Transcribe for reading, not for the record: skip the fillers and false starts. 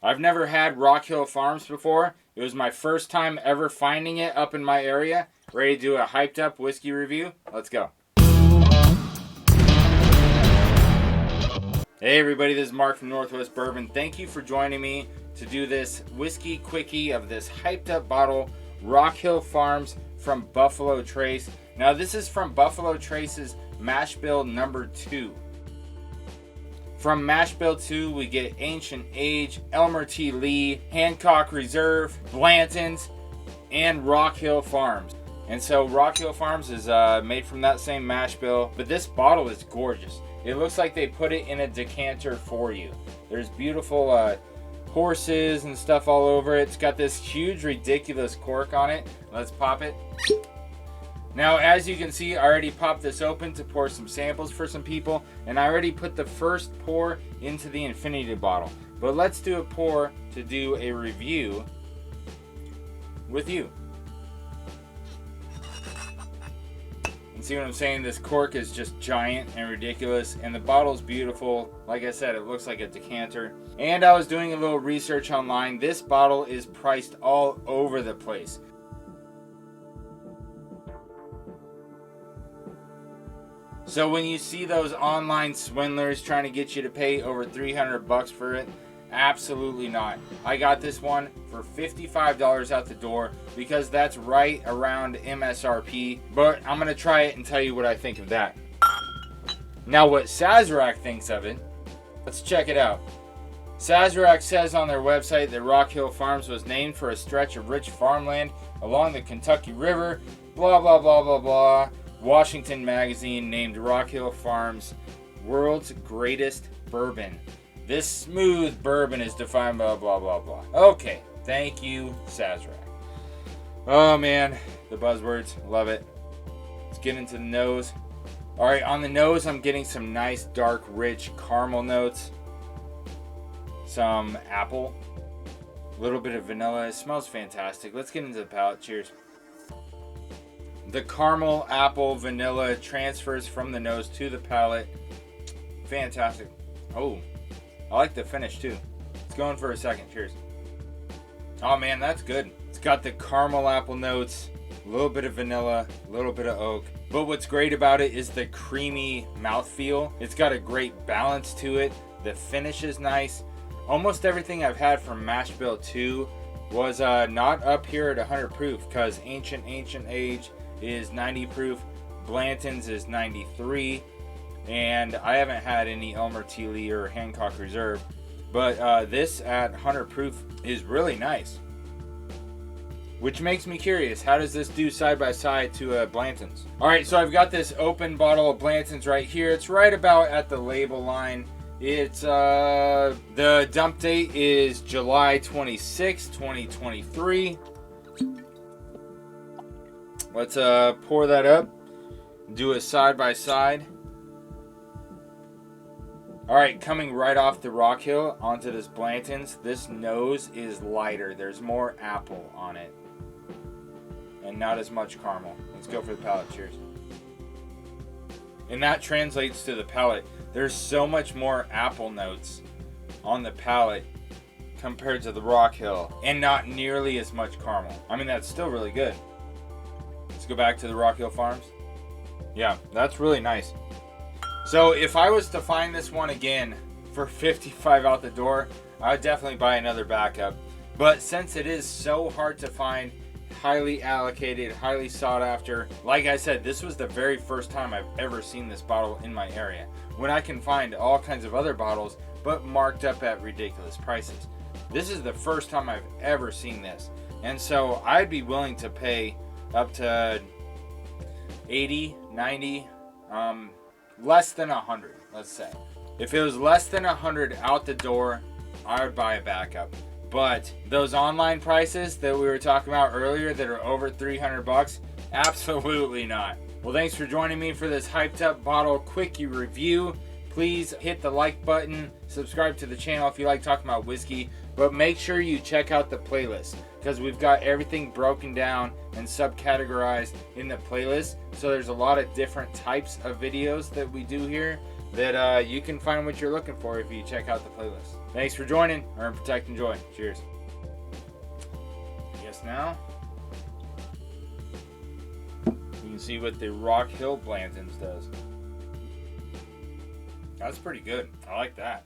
I've never had Rock Hill Farms before. It was my first time ever finding it up in my area. Ready to do a hyped up whiskey review? Let's go. Hey everybody, this is Mark from Northwest Bourbon. Thank you for joining me to do this whiskey quickie of this hyped up bottle, Rock Hill Farms from Buffalo Trace. Now this is from Buffalo Trace's Mash Bill number 2. From Mash Bill 2, we get Ancient Age, Elmer T. Lee, Hancock Reserve, Blanton's, and Rock Hill Farms. And so Rock Hill Farms is made from that same mash bill, but this bottle is gorgeous. It looks like they put it in a decanter for you. There's beautiful horses and stuff all over it. It's got this huge, ridiculous cork on it. Let's pop it. Now, as you can see, I already popped this open to pour some samples for some people, and I already put the first pour into the infinity bottle. But let's do a pour to do a review with you. And see what I'm saying? This cork is just giant and ridiculous, and the bottle's beautiful. Like I said, it looks like a decanter. And I was doing a little research online. This bottle is priced all over the place. So when you see those online swindlers trying to get you to pay over $300 for it, absolutely not. I got this one for $55 out the door because that's right around MSRP, but I'm going to try it and tell you what I think of that. Now what Sazerac thinks of it, let's check it out. Sazerac says on their website that Rock Hill Farms was named for a stretch of rich farmland along the Kentucky River, blah, blah, blah, blah, blah. Washington Magazine named Rock Hill Farms world's greatest bourbon. This smooth bourbon is defined by blah, blah, blah. Okay, thank you, Sazerac. Oh man, the buzzwords, love it. Let's get into the nose. All right, on the nose, I'm getting some nice, dark, rich caramel notes. Some apple, a little bit of vanilla. It smells fantastic. Let's get into the palate. Cheers. The caramel, apple, vanilla transfers from the nose to the palate. Fantastic. Oh, I like the finish too. It's going for a second. Cheers. Oh man, that's good. It's got the caramel apple notes, a little bit of vanilla, a little bit of oak. But what's great about it is the creamy mouthfeel. It's got a great balance to it. The finish is nice. Almost everything I've had from Mash Bill 2 was not up here at 100 proof because Ancient Age is 90 proof, Blanton's is 93, and I haven't had any Elmer T. Lee or Hancock Reserve, but this at 100 proof is really nice. Which makes me curious, how does this do side by side to Blanton's? Alright, so I've got this open bottle of Blanton's right here. It's right about at the label line. It's the dump date is July 26, 2023. Let's pour that up, do a side by side. All right, coming right off the Rock Hill onto this Blanton's, this nose is lighter. There's more apple on it and not as much caramel. Let's go for the palate. Cheers. And that translates to the palate. There's so much more apple notes on the palate compared to the Rock Hill and not nearly as much caramel. I mean, that's still really good. Let's go back to the Rock Hill Farms. Yeah, that's really nice. So if I was to find this one again for $55 out the door, I would definitely buy another backup. But since it is so hard to find, highly allocated, highly sought after, like I said, this was the very first time I've ever seen this bottle in my area. When I can find all kinds of other bottles, but marked up at ridiculous prices. This is the first time I've ever seen this. And so I'd be willing to pay up to 80, 90, less than 100, let's say. If it was less than 100 out the door, I would buy a backup. But those online prices that we were talking about earlier that are over $300, absolutely not. Well, thanks for joining me for this hyped up bottle quickie review. Please hit the like button, subscribe to the channel if you like talking about whiskey, but make sure you check out the playlist because we've got everything broken down and subcategorized in the playlist. So there's a lot of different types of videos that we do here that you can find what you're looking for if you check out the playlist. Thanks for joining. Earn, protect, enjoy. Cheers. I guess now you can see what the Rock Hill Blantons does. That's pretty good. I like that.